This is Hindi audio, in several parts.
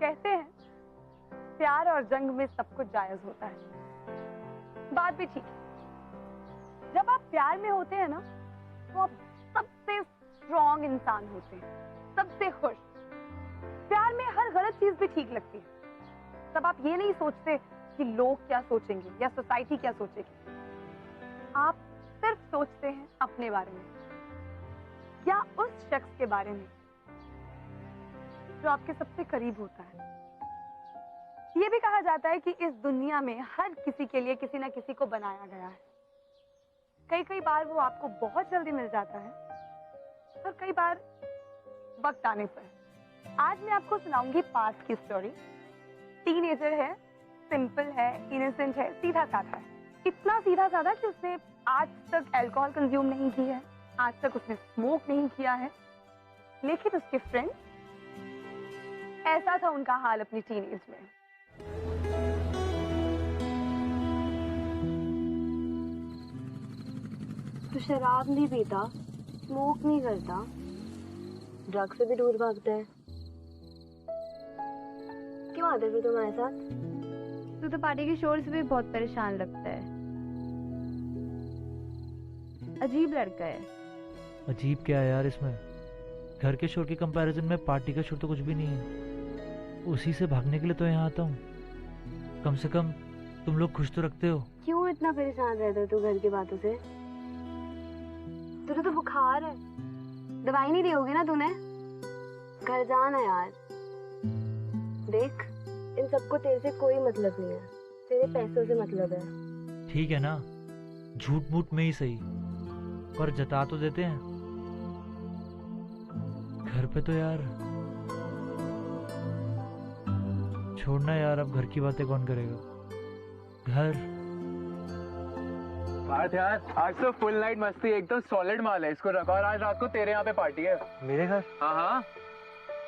कहते हैं प्यार और जंग में सब कुछ जायज होता है। बात भी ठीक है। जब आप प्यार में होते हैं ना तो आप सबसे स्ट्रॉन्ग इंसान होते हैं, सबसे खुश। प्यार में हर गलत चीज भी ठीक लगती है। तब आप ये नहीं सोचते कि लोग क्या सोचेंगे या सोसाइटी क्या सोचेगी। आप सिर्फ सोचते हैं अपने बारे में या उस शख्स के बारे में जो आपके सबसे करीब होता है। ये भी कहा जाता है कि इस दुनिया में हर किसी के लिए किसी ना किसी को बनाया गया है। कई कई बार वो आपको बहुत जल्दी मिल जाता है और कई बार वक्त आने पर। आज मैं आपको सुनाऊंगी पास्ट की स्टोरी। टीनेजर है, सिंपल है, इनोसेंट है, सीधा साधा है। इतना सीधा साधा कि उसने आज तक अल्कोहल कंज्यूम नहीं की है, आज तक उसने स्मोक नहीं किया है। लेकिन उसके फ्रेंड, ऐसा था उनका हाल अपनी टीनेज में। तो शराब नहीं पीता, स्मोक नहीं करता, ड्रग से भी दूर भागता है। क्यों आते फिर तुम्हारे साथ? तू तो पार्टी के शोर से भी बहुत परेशान लगता है। अजीब लड़का है। अजीब क्या है यार इसमें? घर के शोर के कंपैरिजन में पार्टी का शोर तो कुछ भी नहीं है। उसी से भागने के लिए तो यहाँ आता हूँ। कम से कम तुम लोग खुश तो रखते हो। क्यों इतना परेशान रहते हो तू घर की बातों से? तुझे तो बुखार है, दवाई नहीं दी होगी ना तूने? घर जाना यार। देख, इन सबको तेरे से कोई मतलब नहीं है, तेरे पैसों से मतलब है। ठीक है ना, झूठ मूठ में ही सही, पर जता तो देते हैं। घर पे तो यार छोड़ना यार, अब घर की बातें कौन करेगा। घर यार आज तो फुल नाइट मस्ती, एकदम सॉलिड माल है। इसको रखा और आज रात को तेरे यहाँ पे पार्टी है। मेरे घर? हाँ हाँ,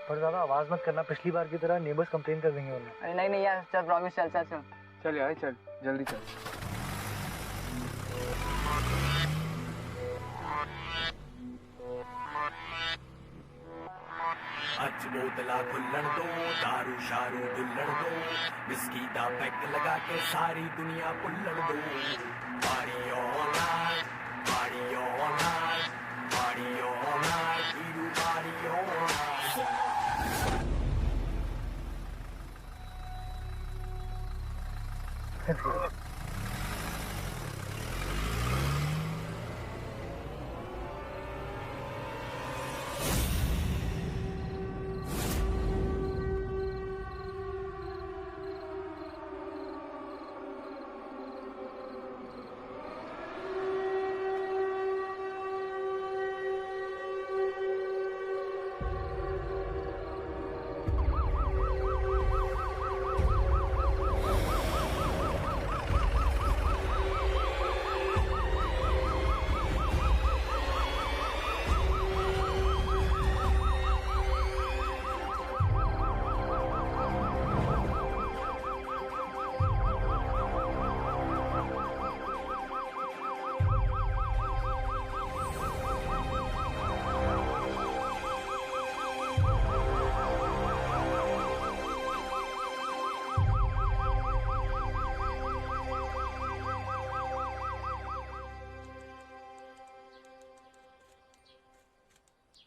पर ज्यादा आवाज मत करना, पिछली बार की तरह नेबर्स कंप्लेन कर देंगे। अरे नहीं नहीं यार, चल प्रॉमिस, चल चल चल चल यार, चल जल्दी चल। अज बोतला खुल्लण दो, दारू शारू दुल्लण दो, विस्की दा पैक लगा के सारी दुनिया पुल्लण दो। Party all night, party all night, party all night, we do party all night.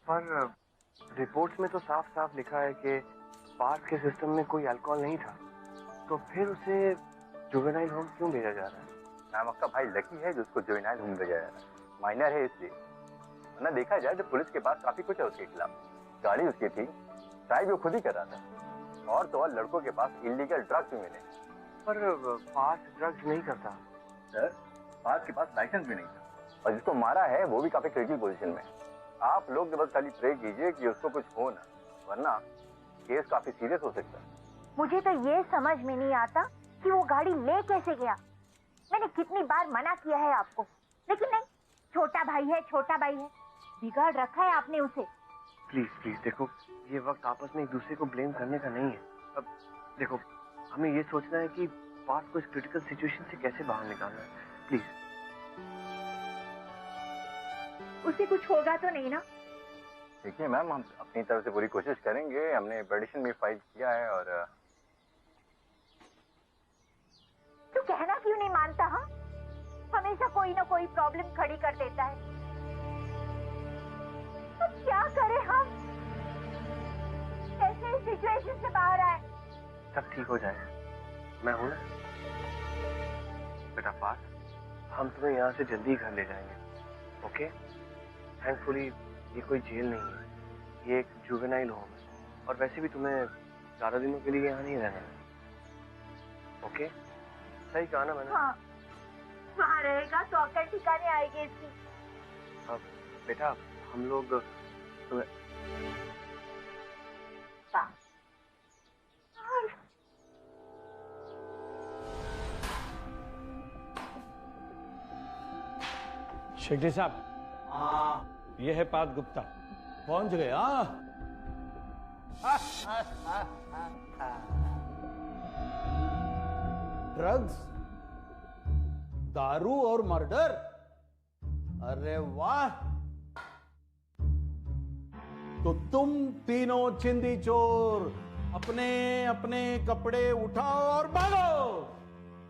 पर रिपोर्ट्स में तो साफ साफ लिखा है कि पार्थ के सिस्टम में कोई अल्कोहल नहीं था, तो फिर उसे जुवेनाइल होम क्यों भेजा जा रहा है? मैम आपका भाई लकी है जो उसको जुवेनाइल होम भेजा जा रहा है। माइनर है इसलिए, वरना देखा जाए तो पुलिस के पास काफी कुछ है उसके खिलाफ। गाड़ी उसकी थी, ड्राइव वो खुद ही कर रहा था, और तो और लड़कों के पास इलीगल ड्रग्स भी मिले। पर पार्थ ड्रग्स नहीं करता सर, पार्थ के पास लाइसेंस भी नहीं था, और जिसको मारा है वो भी काफी क्रिटिकल पोजीशन में। आप लोग बस खाली प्रे कीजिए कि उसको कुछ हो ना, वरना केस काफी सीरियस हो सकता है। मुझे तो ये समझ में नहीं आता कि वो गाड़ी ले कैसे गया। मैंने कितनी बार मना किया है आपको, लेकिन नहीं, छोटा भाई है, छोटा भाई है, बिगाड़ रखा है आपने उसे। प्लीज प्लीज देखो, ये वक्त आपस में एक दूसरे को ब्लेम करने का नहीं है। अब देखो, हमें ये सोचना है कि पार्थ को इस क्रिटिकल सिचुएशन से कैसे बाहर निकालना है। प्लीज। उसे कुछ होगा तो नहीं ना? देखिए मैम, हम अपनी तरफ से पूरी कोशिश करेंगे। हमने पेटिशन भी फाइल किया है और तू कहना क्यों नहीं मानता? हाँ, हमेशा कोई ना कोई प्रॉब्लम खड़ी कर देता है। तो क्या करें हम? कैसे इस सिचुएशन से बाहर आए? सब ठीक हो जाए, मैं हूं ना। बेटा पार्थ, हम तुम्हें यहाँ से जल्दी घर ले जाएंगे, ओके? थैंकफुली ये कोई जेल नहीं है, ये एक जुवेनाइल होम है। और वैसे भी तुम्हें ज़्यादा दिनों के लिए यहाँ नहीं रहना है, ओके? सही कहा ना मैंने? हाँ, वहाँ रहेगा तो अकल ठिकाने आएगी इसकी। अब बेटा हम लोग तुम्हें शेट्टी साहब, ये है पार्थ गुप्ता। पहुंच गए? ड्रग्स, दारू और मर्डर? अरे वाह! तो तुम तीनों चिंदी चोर अपने अपने कपड़े उठाओ और भागो।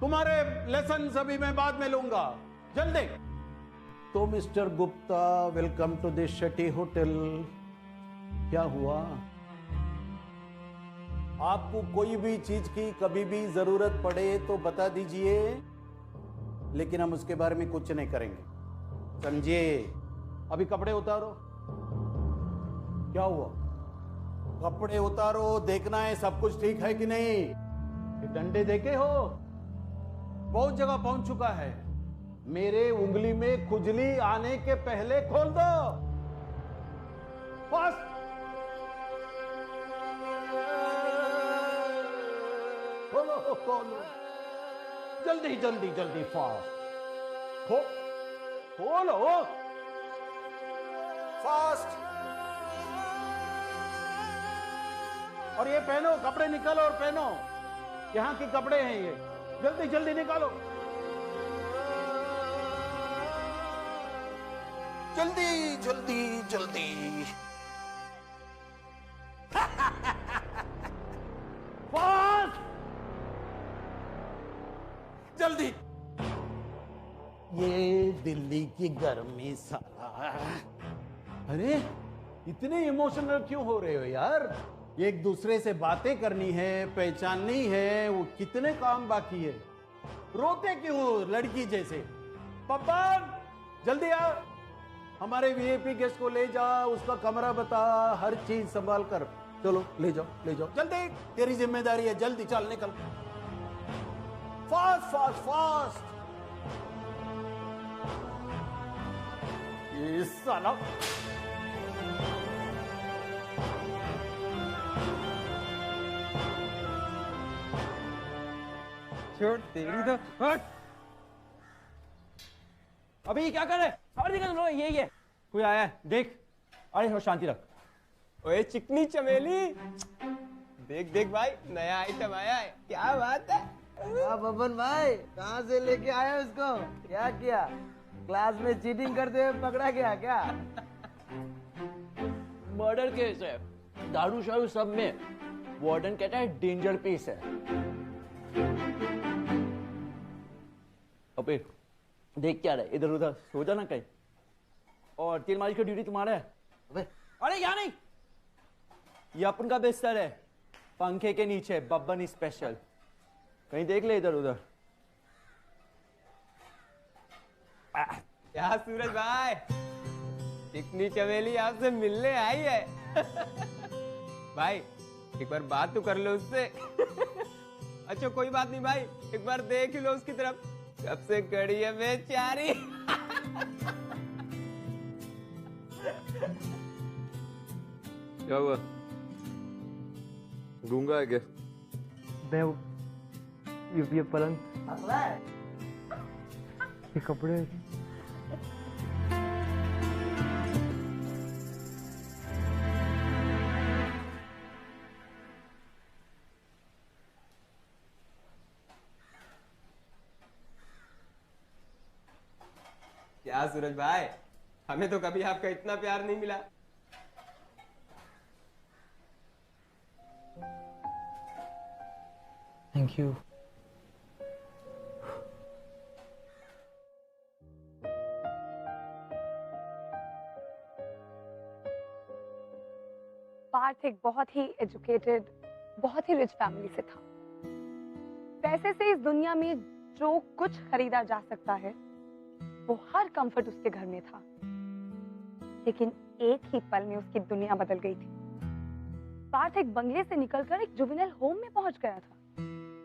तुम्हारे लेसन सभी मैं बाद में लूंगा, जल्दी। तो mister Gupta, welcome to this Shetty hotel. क्या हुआ? आपको कोई भी चीज की कभी भी जरूरत पड़े तो बता दीजिए, लेकिन हम उसके बारे में कुछ नहीं करेंगे, समझिए? अभी कपड़े उतारो। क्या हुआ? कपड़े उतारो, देखना है सब कुछ ठीक है कि नहीं। ये डंडे देखे हो? बहुत जगह पहुंच चुका है। मेरे उंगली में खुजली आने के पहले खोल दो। फास्ट! खोलो खोलो, जल्दी जल्दी जल्दी, फास्ट खोलो, फास्ट। और ये पहनो, कपड़े निकालो और पहनो। यहां के कपड़े हैं ये, जल्दी जल्दी निकालो, जल्दी जल्दी जल्दी। फास्ट, जल्दी। ये दिल्ली की गर्मी साला। अरे इतने इमोशनल क्यों हो रहे हो यार? एक दूसरे से बातें करनी है, पहचाननी है, वो कितने काम बाकी है। रोते क्यों लड़की जैसे? पप्पन जल्दी आ, हमारे वीआईपी गेस्ट को ले जा, उसका कमरा बता, हर चीज संभाल कर। चलो ले जाओ ले जाओ, जल्दी, तेरी जिम्मेदारी है, जल्दी चल निकल। Fast fast fast. ये साला छोड़ तेरी तो। हट! अभी क्या कर रहे? और निकल लो, ये कोई आया है देख। अरे हो, शांति रख। ओए चिकनी चमेली, देख देख भाई, नया आइटम आया है। क्या बात है? बबन भाई, कहाँ से लेके आया उसको? क्या किया? क्लास में चीटिंग करते हुए पकड़ा गया क्या? मर्डर केस है, दारू शारू सब में। वार्डन कहता है डेंजर पीस है। अबे देख क्या रहा है, इधर उधर सो जाना कहीं। और तेल मालिश का ड्यूटी तुम्हारा है। अबे अरे यहाँ नहीं, ये अपन का बिस्तर है, पंखे के नीचे, बब्बन स्पेशल। कहीं देख ले इधर उधर। क्या सूरज भाई, चिकनी चमेली आपसे मिलने आई है। भाई एक बार बात तो कर लो उससे। अच्छा कोई बात नहीं भाई, एक बार देख लो उसकी तरफ, कब से खड़ी है बेचारी। क्या हुआ? गूंगा है क्या? ये पलंग, ये कपड़े। क्या सूरज भाई, हमें तो कभी आपका इतना प्यार नहीं मिला। Thank you. पार्थ एक बहुत ही एजुकेटेड, बहुत ही रिच फैमिली से था। पैसे से इस दुनिया में जो कुछ खरीदा जा सकता है वो हर कंफर्ट उसके घर में था। लेकिन एक ही पल में उसकी दुनिया बदल गई थी। पार्थ एक बंगले से निकलकर एक जुवेनाइल होम में पहुंच गया था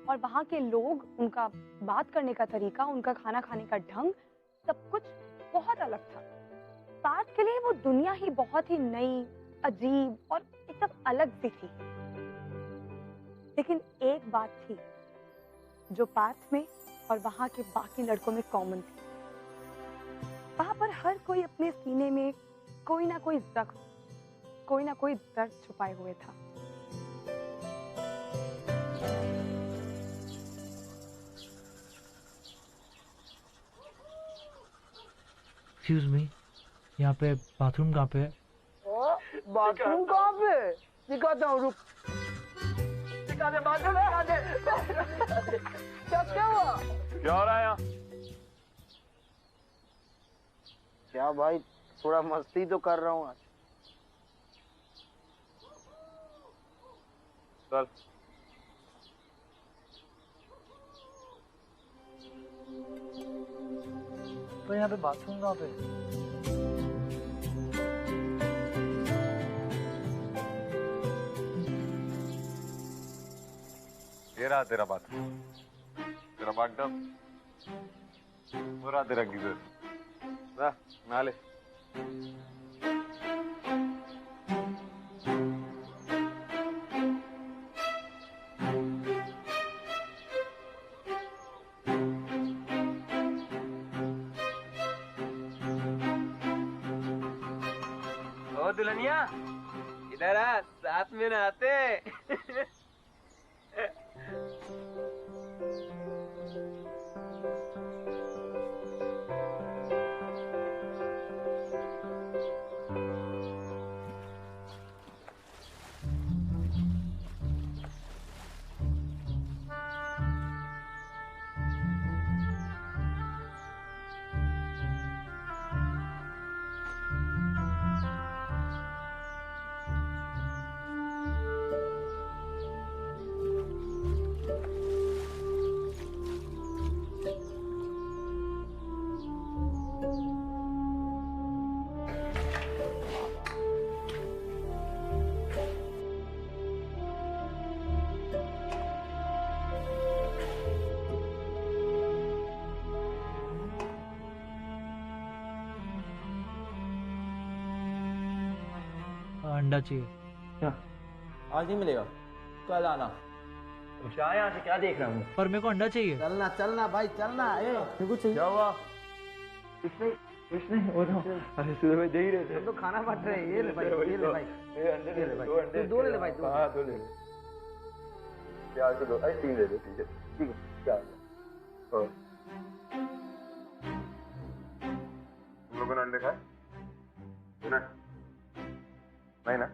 और वहां के लोग, उनका बात करने का तरीका, उनका खाना खाने का ढंग, सब कुछ बहुत अलग था। पार्थ के लिए वो दुनिया ही बहुत ही नई, अजीब और एकदम अलग सी थी। लेकिन एक बात थी जो पार्थ में और वहां के बाकी लड़कों में कॉमन थी। वहां पर हर कोई अपने सीने में कोई ना कोई जख्म, कोई ना कोई दर्द छुपाए हुए था। एक्सक्यूज मी, यहाँ पे बाथरूम कहाँ पे है? बाथरूम कहाँ पे? दिखाता हूँ, रुक। दिखा दे बाथरूम, दिखा दे। क्या हुआ? क्या हो रहा है यहाँ? क्या भाई, थोड़ा मस्ती तो कर रहा हूँ आज। चल। तो यहाँ पे बाथरूम कहाँ पे? ये रहा तेरा बाथरूम, तेरा बाथटब, वो रहा तेरा गीजर। जा, नहा ले। ओ दुल्हनिया, इधर आ, साथ में नहाते। अंडा चाहिए। क्या? आज नहीं मिलेगा, कल आना। क्या यहाँ से क्या देख रहा हूँ? पर मेरे को अंडा चाहिए। चलना चलना भाई, चलना। कुछ चाहिए? क्या हुआ? कुछ नहीं हो रहा। अरे सुबह में दे ही रहे थे। हम तो खाना बांट रहे हैं। ये ले भाई, ये ले भाई, ये ले भाई। तू दो ले ले भाई, दो। हाँ, दो ले ले। प्यार से दो, अरे 3 ले ले, ठीक है, ठीक है, क्या? तुम लोगों ने अंडे खाए? नहीं ना?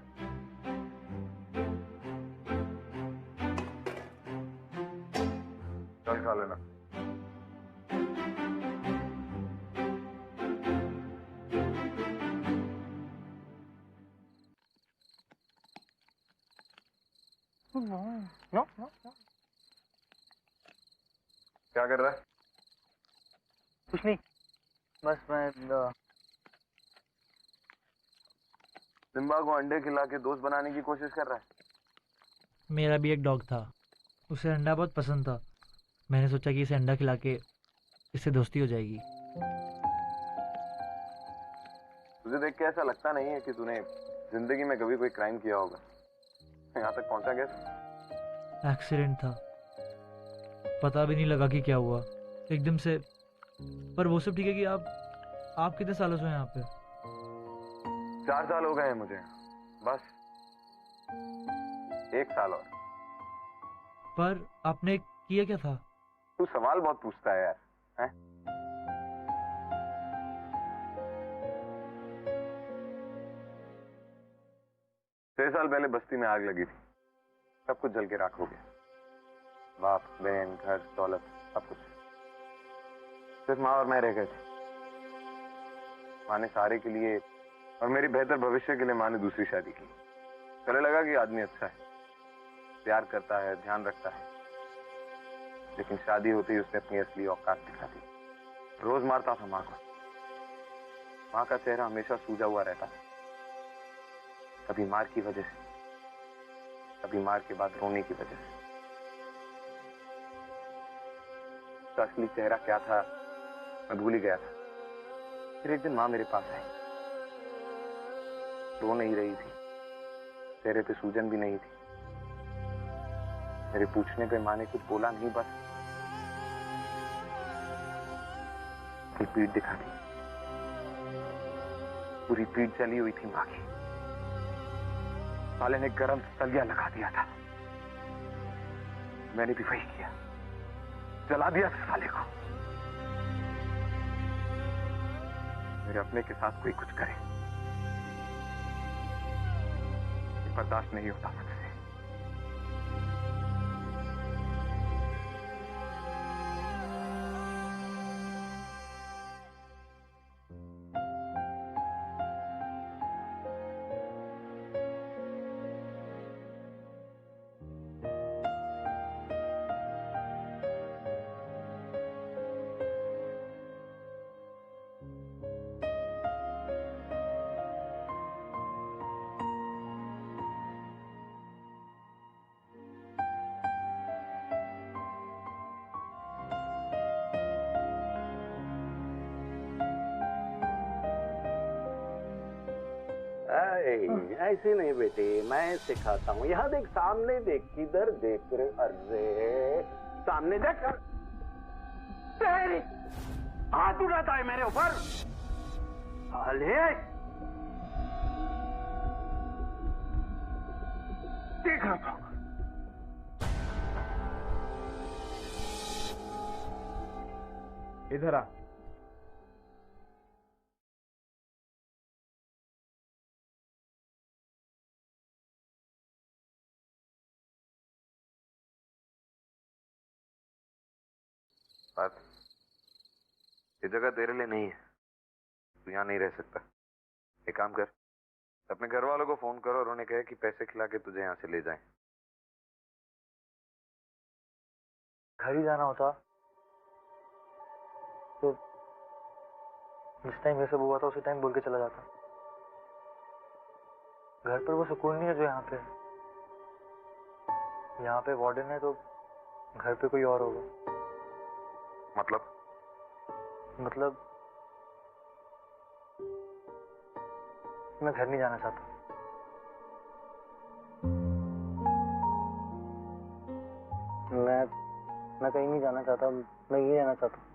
चल खा लेना। क्या कर रहा है? कुछ नहीं, बस मैं सिम्बा को अंडे खिला के दोस्त बनाने की कोशिश कर रहा है। मेरा भी एक डॉग था, उसे अंडा बहुत पसंद था। मैंने सोचा कि इसे अंडा खिला के इससे दोस्ती हो जाएगी। तुझे देख के ऐसा लगता नहीं है कि तूने जिंदगी में कभी कोई क्राइम किया होगा। यहाँ तक पहुंचा कैसे? एक्सीडेंट था, पता भी नहीं लगा कि क्या हुआ एकदम से। पर वो सब ठीक है कि आप कितने सालों से हैं यहाँ पे? 4 साल हो गए हैं मुझे, बस 1 साल और। पर आपने किया क्या था? तू सवाल बहुत पूछता है यार, हैं? छह साल पहले बस्ती में आग लगी थी, सब कुछ जल के राख हो गया। बाप बहन घर दौलत सब कुछ। सिर्फ माँ और मैं रह गए थे। माँ ने सारे के लिए और मेरी बेहतर भविष्य के लिए माँ ने दूसरी शादी की। पहले लगा कि आदमी अच्छा है, प्यार करता है, ध्यान रखता है, लेकिन शादी होते ही उसने अपनी असली औकात दिखा दी। रोज मारता था माँ को। माँ का चेहरा हमेशा सूजा हुआ रहता था, कभी मार की वजह से, कभी मार के बाद रोने की वजह से। उसका असली चेहरा क्या था मैं भूल ही गया था। फिर एक दिन माँ मेरे पास आई, रो नहीं रही थी, चेहरे पे सूजन भी नहीं थी। मेरे पूछने पे माँ ने कुछ बोला नहीं, बस पीठ दिखा दी। पूरी पीठ जली हुई थी माँ की। साले ने गरम तलिया लगा दिया था। मैंने भी वही किया, जला दिया था साले को। मेरे अपने के साथ कोई कुछ करे, बर्दाश्त नहीं होता मुझसे। ऐसे नहीं बेटे, मैं सिखाता हूँ। यहाँ देख, सामने देख, किधर देख रहे? अरे सामने देख। तेरी हाथ उड़ाता है मेरे ऊपर। साले देख रहा था। इधर आ। बात ये जगह तेरे लिए नहीं है, तू यहाँ नहीं रह सकता। एक काम कर, अपने घर वालों को फोन करो और उन्हें कहे कि पैसे खिला के तुझे यहाँ से ले जाएं। घर ही जाना होता तो जिस टाइम ये सब हुआ था उसी टाइम बोल के चला जाता। घर पर वो सुकून नहीं है जो यहाँ पे है। यहाँ पे वार्डन है तो घर पे कोई और होगा। मतलब मैं घर नहीं जाना चाहता। मैं कहीं नहीं जाना चाहता, मैं यही रहना चाहता हूँ।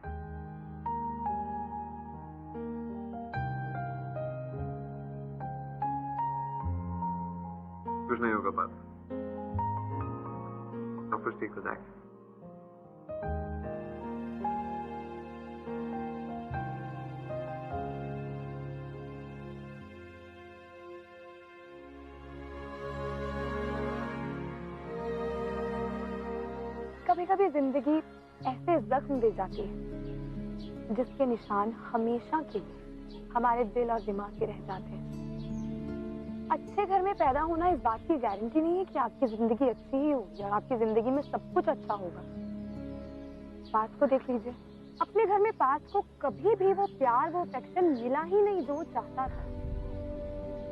कुछ नहीं होगा बात, सब कुछ ठीक हो जाएगा। कभी कभी जिंदगी ऐसे जख्म दे जाती है जिसके निशान हमेशा के लिए हमारे दिल और दिमाग के रह जाते हैं। अच्छे घर में पैदा होना इस बात की गारंटी नहीं है कि आपकी जिंदगी अच्छी ही होगी और आपकी जिंदगी में सब कुछ अच्छा होगा। पार्थ को देख लीजिए, अपने घर में पार्थ को कभी भी वो प्यार, वो अफेक्शन मिला ही नहीं जो वो चाहता था,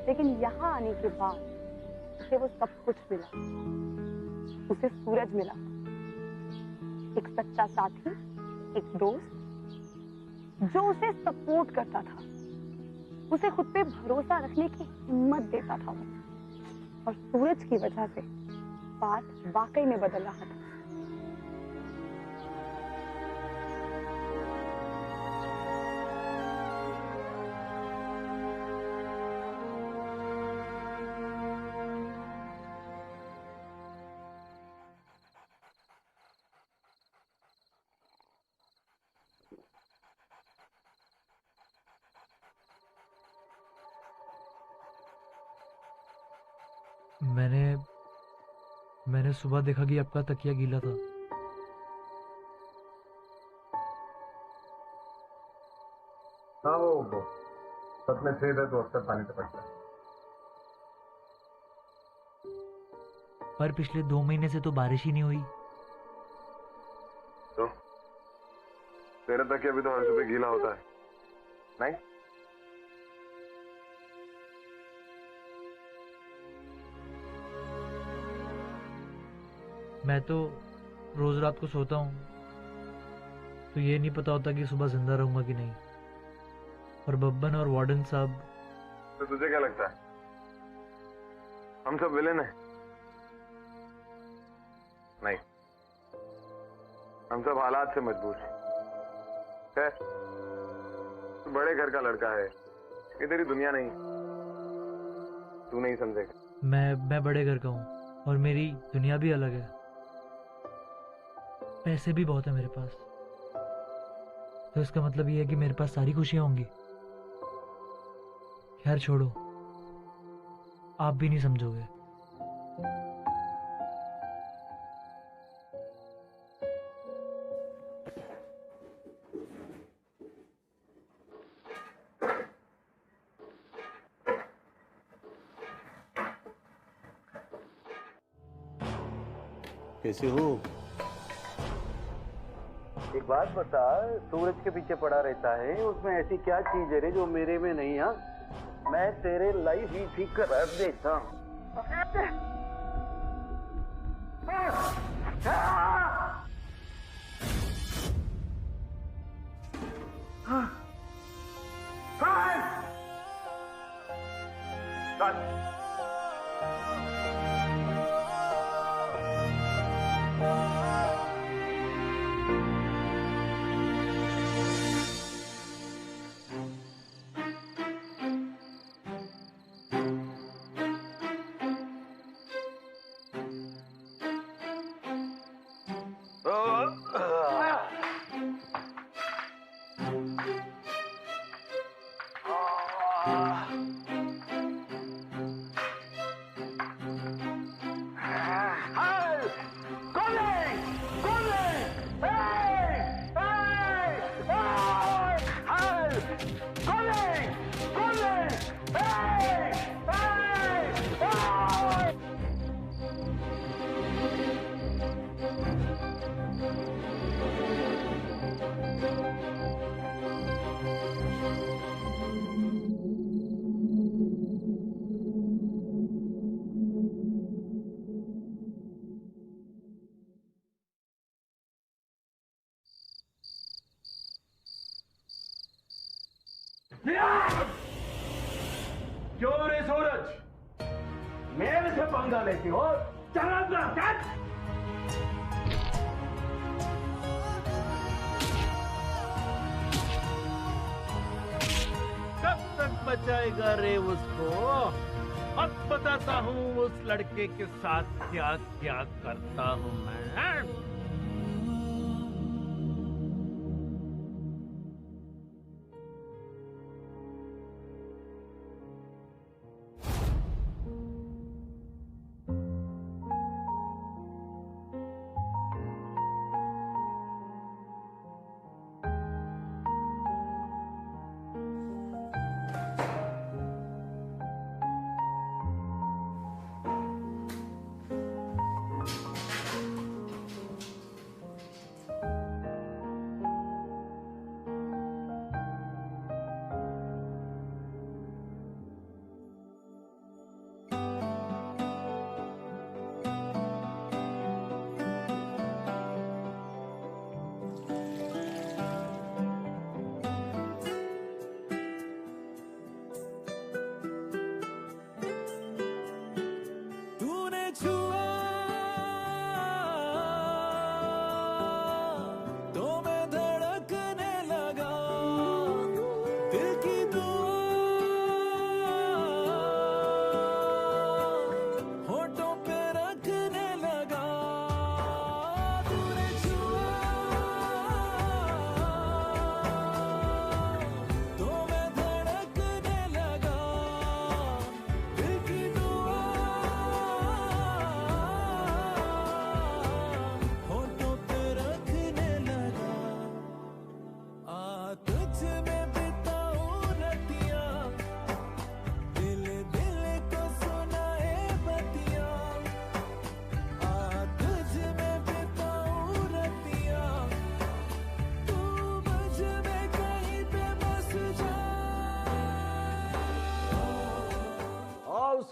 लेकिन यहाँ आने के बाद उसे वो सब कुछ मिला। उसे सूरज मिला, एक सच्चा साथी, एक दोस्त जो उसे सपोर्ट करता था, उसे खुद पे भरोसा रखने की हिम्मत देता था। और सूरज की वजह से बात वाकई में बदल रहा था। मैंने सुबह देखा कि आपका तकिया गीला था, हाथ में छेद है तो अक्सर पानी टपकता है। पर पिछले 2 महीने से तो बारिश ही नहीं हुई। तो तेरे तकिया भी तो हर सुबह गीला होता है, नहीं? मैं तो रोज रात को सोता हूँ तो ये नहीं पता होता कि सुबह जिंदा रहूंगा कि नहीं। और बब्बन और वार्डन साहब। तो तुझे क्या लगता है हम सब विलेन हैं? नहीं, हम सब हालात से मजबूर हैं। खैर, तू बड़े घर का लड़का है, ये तेरी दुनिया नहीं, तू नहीं समझेगा। मैं बड़े घर का हूँ और मेरी दुनिया भी अलग है। पैसे भी बहुत है मेरे पास, तो इसका मतलब ये है कि मेरे पास सारी खुशियां होंगी। खैर छोड़ो, आप भी नहीं समझोगे। कैसे हो? एक बात बता, सूरज के पीछे पड़ा रहता है, उसमें ऐसी क्या चीज है रे जो मेरे में नहीं? हाँ, मैं तेरे लाइफ ही ठीक कर देता हूँ। क्यों रे सूरज, मेरे से पंगा लेती हो? चला चल। कब तक बचाएगा रे उसको? अब बताता हूँ उस लड़के के साथ क्या क्या करता हूँ मैं।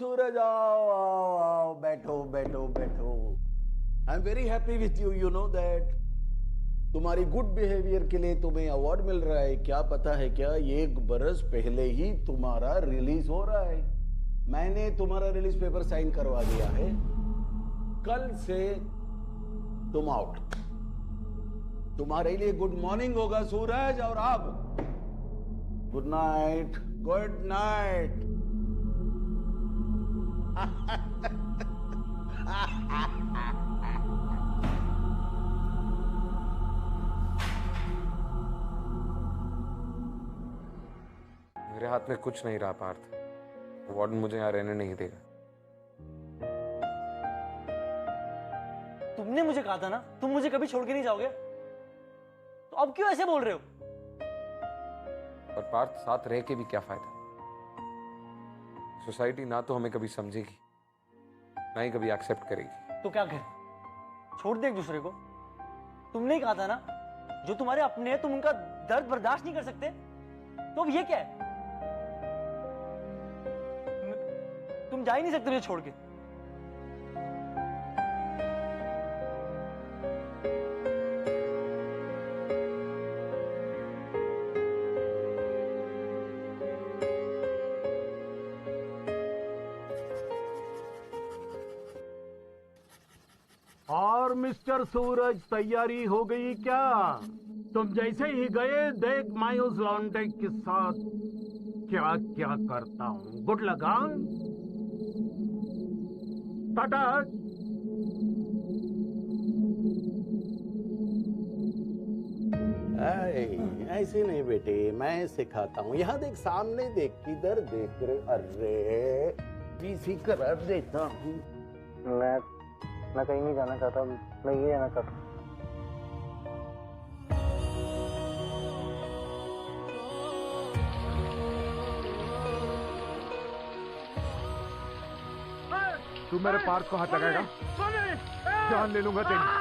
सूरज आओ आओ आओ, बैठो बैठो बैठो। I am very happy with you, you know that. तुम्हारी गुड बिहेवियर के लिए तुम्हें अवार्ड मिल रहा है। क्या पता है क्या, 1 बरस पहले ही तुम्हारा रिलीज हो रहा है। मैंने तुम्हारा रिलीज पेपर साइन करवा दिया है। कल से तुम आउट। तुम्हारे लिए गुड मॉर्निंग होगा सूरज। और अब गुड नाइट, गुड नाइट। मेरे हाथ में कुछ नहीं रहा पार्थ। वार्डन मुझे यहाँ रहने नहीं देगा। तुमने मुझे कहा था ना तुम मुझे कभी छोड़ के नहीं जाओगे, तो अब क्यों ऐसे बोल रहे हो? और पार्थ, साथ रह के भी क्या फायदा? सोसाइटी ना तो हमें कभी समझेगी, ना ही कभी एक्सेप्ट करेगी। तो क्या करें? छोड़ दे एक दूसरे को। तुमने ही कहा था ना, जो तुम्हारे अपने हैं तुम उनका दर्द बर्दाश्त नहीं कर सकते, तो अब ये क्या है? तुम जा ही नहीं सकते मुझे छोड़ के। और मिस्टर सूरज, तैयारी हो गई क्या? तुम जैसे ही गए, देख मैं उस लौंडे के साथ क्या क्या करता हूँ। गुड लगा? टाटा। ऐसे नहीं बेटे, मैं सिखाता हूँ। यहाँ देख, सामने देख, किधर देख रहे? अरे पीसी करा देता हूँ। मैं कहीं नहीं जाना चाहता, मैं ये जाना चाहता हूँ। तू मेरे पार्थ को हाथ लगाएगा, जान ले लूंगा तेरी।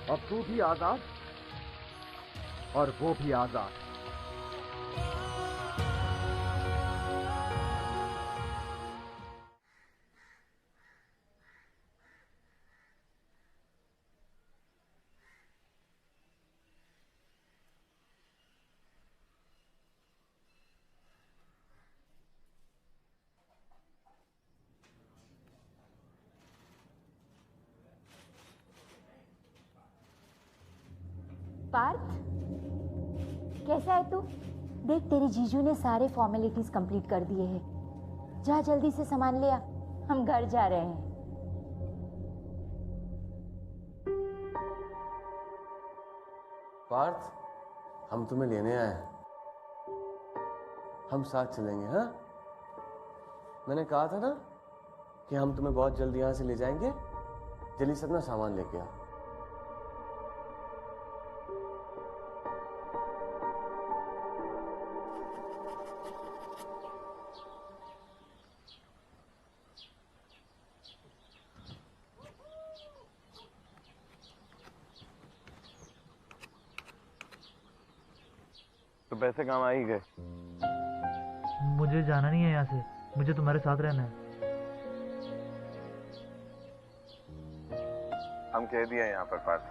अब तू भी आजाद और वो भी आजाद। पार्थ, कैसा है तू? देख, तेरे जीजू ने सारे फॉर्मेलिटीज कंप्लीट कर दिए हैं। जा जल्दी से सामान ले आ, हम घर जा रहे हैं। पार्थ, हम तुम्हें लेने आए हैं। हम साथ चलेंगे, हाँ? मैंने कहा था ना कि हम तुम्हें बहुत जल्दी यहाँ से ले जाएंगे। जल्दी से अपना सामान लेके आ। तो पैसे काम आ ही गए। मुझे जाना नहीं है यहाँ से, मुझे तुम्हारे साथ रहना है। हम कह दिया यहाँ पर पार्थ,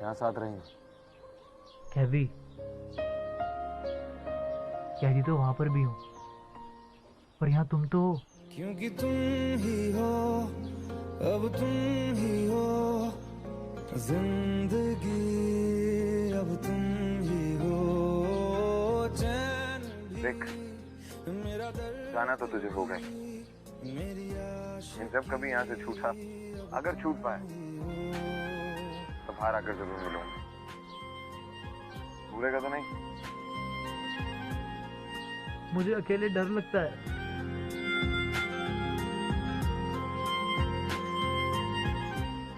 यहाँ साथ रहेंगे। कहवी, कहती तो वहां पर भी हूँ, पर यहाँ तुम तो। क्योंकि तुम ही हो, अब तुम ही हो जिंदगी, अब तुम ही हो चैन। देख, जाना तो तुझे होगा ही। जब कभी यहाँ से छूटा, अगर छूट पाए तो बाहर आकर जरूर मिलूंगा। भूलेगा तो नहीं? मुझे अकेले डर लगता है।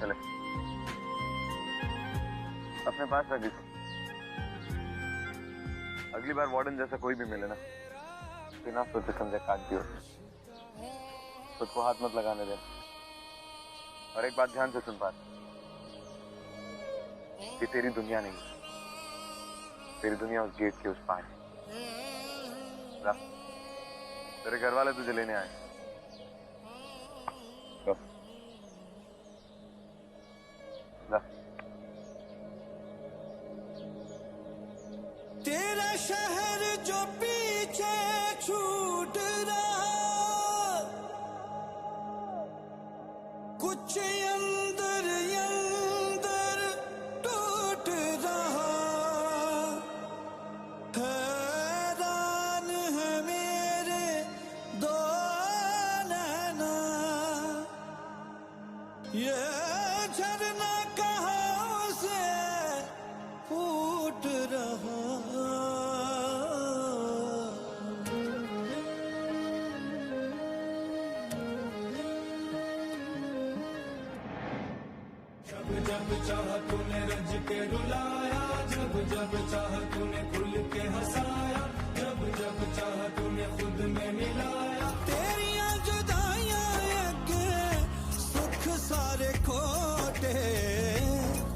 चले, अपने पास रख इसे। अगली बार वार्डन जैसा कोई भी मिले ना, बिना सोचे समझे काट दियो। खुद को हाथ मत लगाने दे। और एक बात ध्यान से सुन, बात, ये तेरी दुनिया नहीं, तेरी दुनिया उस गेट के उस पार है। ला, तेरे घर वाले तुझे लेने आए। ला। तेरा शहर जो पीछे छूट रहा, कुछ अंदर अंदर टूट रहा, हैरान है मेरे दो नैना, ये झरना कहाँ से फूट रहा। जब जब चाहा तूने रज के रुलाया, जब जब चाहा तूने खुल के हंसाया, जब जब चाहा तूने खुद में मिलाया। तेरियां जुदाइयां के सुख सारे खोटे,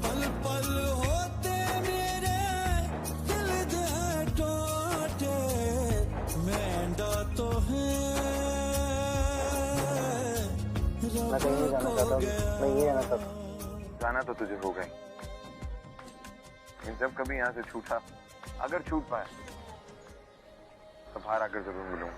पल पल होते मेरे दिल दे टोटे। मेंढा तो है मैं कहीं नहीं जाना चाहता, मैं यही रहना चाहता हूँ। जाना तो तुझे होगा ही, लेकिन जब कभी यहाँ से छूटा, अगर छूट पाए तो बाहर आकर जरूर मिलूंगा।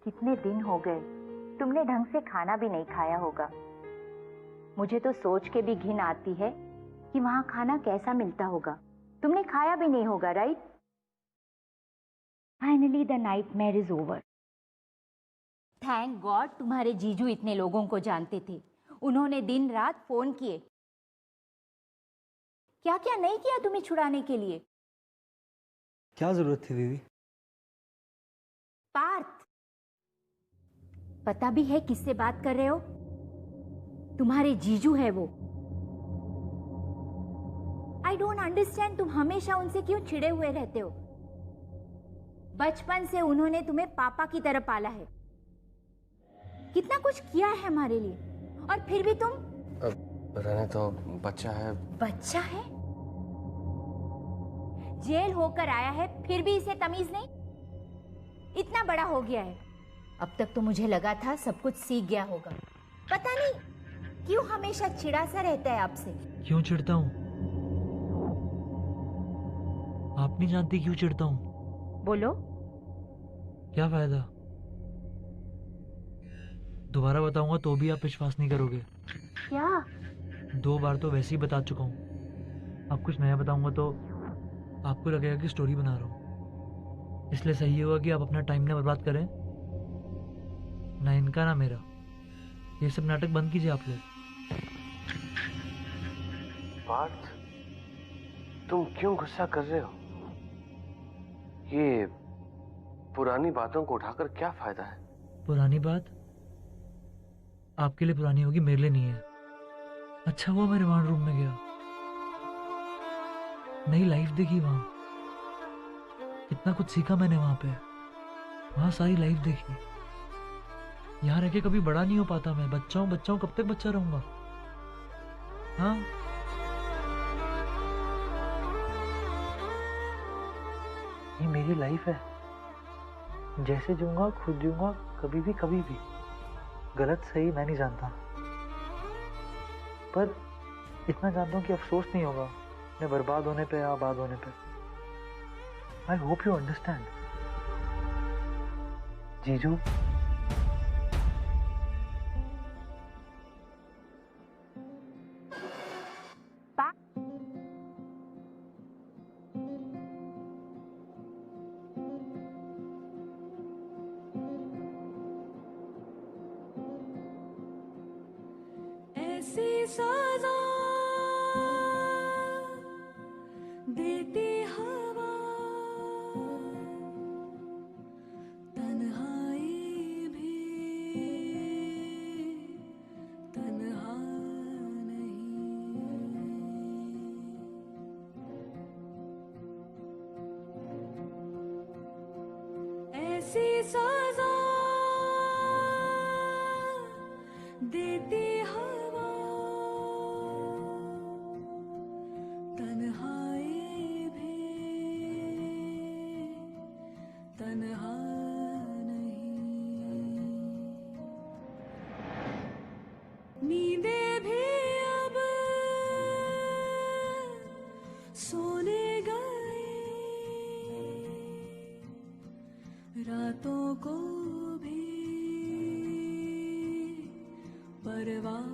कितने दिन हो गए, तुमने ढंग से खाना भी नहीं खाया होगा। मुझे तो सोच के भी घिन आती है कि वहां खाना कैसा मिलता होगा। तुमने खाया भी नहीं होगा, right? Finally the nightmare is over. Thank God तुम्हारे जीजू इतने लोगों को जानते थे। उन्होंने दिन रात फोन किए। क्या क्या नहीं किया तुम्हें छुड़ाने के लिए। क्या जरूरत थी दीदी? पार्थ, पता भी है किससे बात कर रहे हो? तुम्हारे जीजू है वो। आई डोंट अंडरस्टैंड, तुम हमेशा उनसे क्यों चिढ़े हुए रहते हो? बचपन से उन्होंने तुम्हें पापा की तरह पाला है, कितना कुछ किया है हमारे लिए, और फिर भी तुम। अब रहने तो, बच्चा है। बच्चा है? जेल होकर आया है फिर भी इसे तमीज नहीं? इतना बड़ा हो गया है। अब तक तो मुझे लगा था सब कुछ सीख गया होगा। पता नहीं क्यों हमेशा चिढ़ा सा रहता है आपसे। क्यों चिढ़ता हूँ? आप नहीं जानती क्यों चिढ़ता हूँ। बोलो। क्या फायदा? दोबारा बताऊंगा तो भी आप विश्वास नहीं करोगे। क्या? 2 बार तो वैसे ही बता चुका हूँ। अब कुछ नया बताऊंगा तो आपको लगेगा कि स्टोरी बना रहा हूँ। इसलिए सही होगा कि आप अपना टाइम ना बर्बाद करें, ना इनका ना मेरा। ये सब नाटक बंद कीजिए आप लोग। पार्थ, तुम क्यों गुस्सा कर रहे हो? ये पुरानी बातों को उठाकर क्या फायदा है? पुरानी बात आपके लिए पुरानी होगी, मेरे लिए नहीं है। अच्छा हुआ मैं रिमांड रूम में गया, नई लाइफ देखी वहां, कितना कुछ सीखा मैंने वहां पे। वहां सारी लाइफ देखी। यहाँ रह के कभी बड़ा नहीं हो पाता मैं। बच्चा हूँ, कब तक बच्चा रहूंगा? हाँ, ये मेरी लाइफ है। जैसे जीऊंगा खुद जीऊंगा, कभी भी। गलत सही मैं नहीं जानता, पर इतना जानता हूँ कि अफसोस नहीं होगा मैं बर्बाद होने पे या आबाद होने पे। आई होप यू अंडरस्टैंड जीजू। ऐसी सजा देती हवा, तन्हाई भी तन्हा नहीं। ऐसी सजा देती हवा, तन्हाई भी तन्हा नहीं, नींदे भी अब सोने गए, रातों को भी परवाह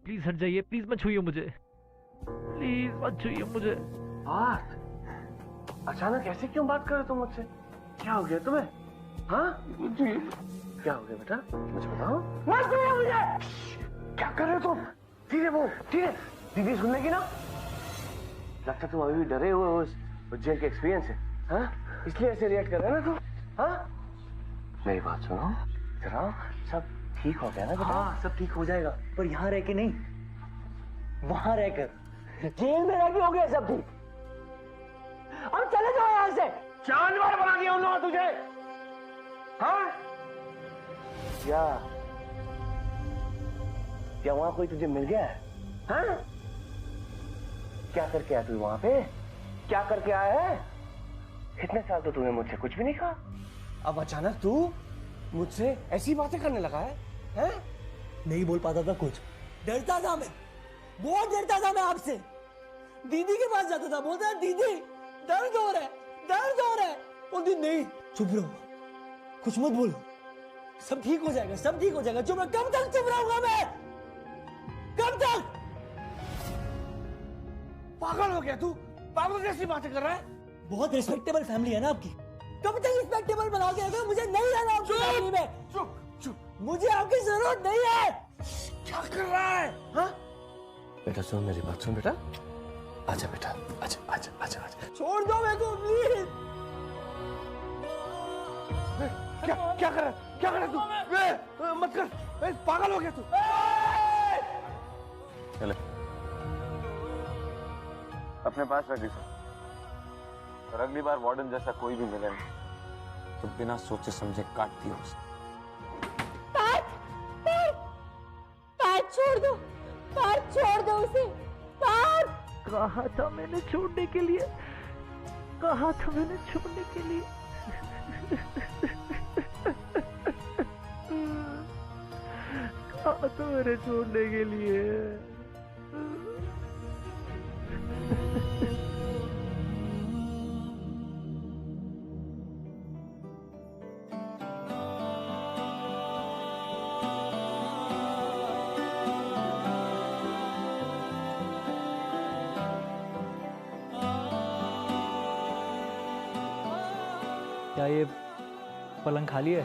प्लीज हट जाइए, प्लीज मत छूइए मुझे, प्लीज मत छूइए मुझे। अचानक ऐसे क्यों बात कर रहे तुम मुझसे? क्या हो गया तुम्हें? हाँ क्या हो गया बेटा, मुझे बताओ। मत छूइए मुझे। क्या कर रहे हो तुम? धीरे बोल, धीरे। दीदी सुन लेगी ना। लगता तुम अभी भी डरे हुए हो उस जेल के एक्सपीरियंस से, हाँ? इसलिए ऐसे रिएक्ट कर रहे हो ना तुम, हाँ? मेरी बात सुनो जरा, सब ठीक हो गया ना बेटा? हाँ सब ठीक हो जाएगा, पर यहाँ रह के नहीं, वहां रहकर। जेल में रह के हो गया सब ठीक। अब चले जाओ यहाँ से। जानवर बना दिया उन्होंने तुझे, हाँ? क्या वहां कोई तुझे मिल गया है, हाँ? क्या करके आया तू वहां पे? क्या करके आया है? इतने साल तो तूने मुझसे कुछ भी नहीं कहा, अब अचानक तू मुझसे ऐसी बातें करने लगा है, हैं? नहीं बोल पाता था कुछ, डरता था मैं, बहुत डरता था मैं आपसे। दीदी के पास जाता था, बोलता था दीदी दर्द हो रहा है, दर्द हो रहा है। बोलती नहीं चुप रहो, कुछ मत बोलो, सब ठीक हो जाएगा, सब ठीक हो जाएगा, चुप रहो। कब तक चुप रहूंगा मैं, कब तक? पागल हो गया तू, पागल जैसी बातें कर रहा है। बहुत रिस्पेक्टेबल फैमिली है ना आपकी, कब तक रिस्पेक्टेबल बनाओगे? अगर मुझे नहीं रहना आपकी फैमिली में, चुप चुप, मुझे आपकी जरूरत नहीं है। क्या कर रहा है, हाँ? बेटा सुन मेरी बात, सुन बेटा, आजा बेटा, आजा आजा आजा आजा। छोड़ दो मेरे को प्लीज। क्या क्या कर रहा है, क्या कर रहा है तू? मत कर, पागल हो गया तू। चले अपने पास रख इसे, और अगली बार वार्डन जैसा कोई भी मिले तो बिना सोचे समझे काट दियो उसे। पार्थ छोड़ दो, पार्थ छोड़ दो उसे, पार्थ। कहा था मैंने छोड़ने के लिए, कहा था मैंने छोड़ने के लिए। कहा था मैंने छोड़ने के लिए। क्या ये पलंग खाली है?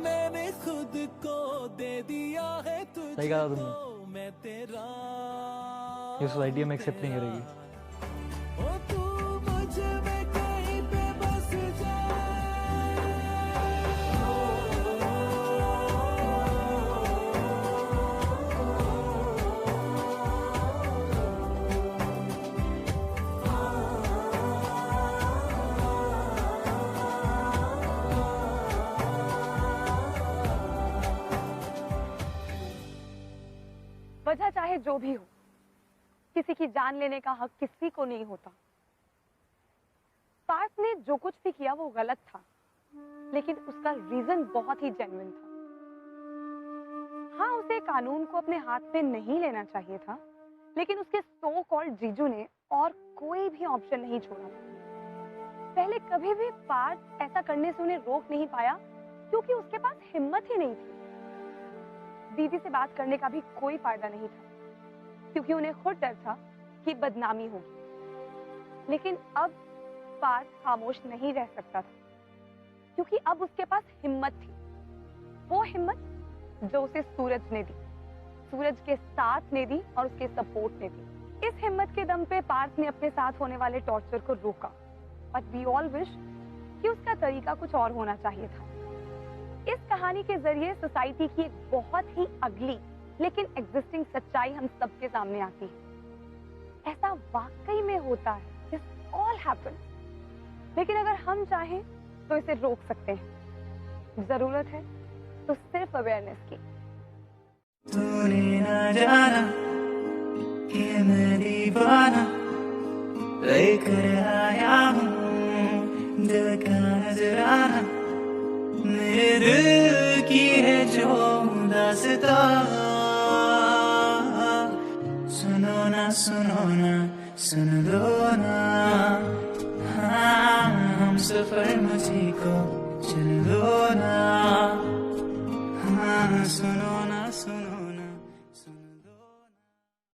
मैंने खुद को दे दिया है तुझको, सही कहा तुमने, मैं तेरा, ये सोसाइटी में एक्सेप्ट नहीं करेगी। ओ तू मुझ में कहीं पे बस जा, जो भी हो, किसी की जान लेने का हक किसी को नहीं होता। पार्थ ने जो कुछ भी किया वो गलत था, लेकिन उसका रीजन बहुत ही जेन्युइन था। हाँ, उसे कानून को अपने हाथ में नहीं लेना चाहिए था, लेकिन उसके सो कॉल्ड जीजू ने और कोई भी ऑप्शन नहीं छोड़ा। पहले कभी भी पार्थ ऐसा करने से उन्हें रोक नहीं पाया, क्योंकि उसके पास हिम्मत ही नहीं थी। दीदी से बात करने का भी कोई फायदा नहीं था, क्योंकि उन्हें खुद डर था कि बदनामी होगी। लेकिन अब पार्थ खामोश नहीं रह सकता था, क्योंकि अब उसके पास हिम्मत थी। वो हिम्मत जो उसे सूरज ने दी, सूरज के साथ ने दी और उसके सपोर्ट ने दी। इस हिम्मत के दम पे पार्थ ने अपने साथ होने वाले टॉर्चर को रोका। बट वी ऑल विश कि उसका तरीका कुछ और होना चाहिए था। इस कहानी के जरिए सोसाइटी की एक बहुत ही अगली लेकिन एग्जिस्टिंग सच्चाई हम सबके सामने आती है। ऐसा वाकई में होता है, दिस ऑल हैपन। लेकिन अगर हम चाहें तो इसे रोक सकते हैं। जरूरत है तो सिर्फ अवेयरनेस की। तूने ना जाना कि मैं दीवाना लेकर आया हूँ दिल का नजराना, मेरे दिल की है जो दास्तां। सुनो ना सुन दो ना, हाँ हम सफर मुझी को चल दो ना, हाँ सुनो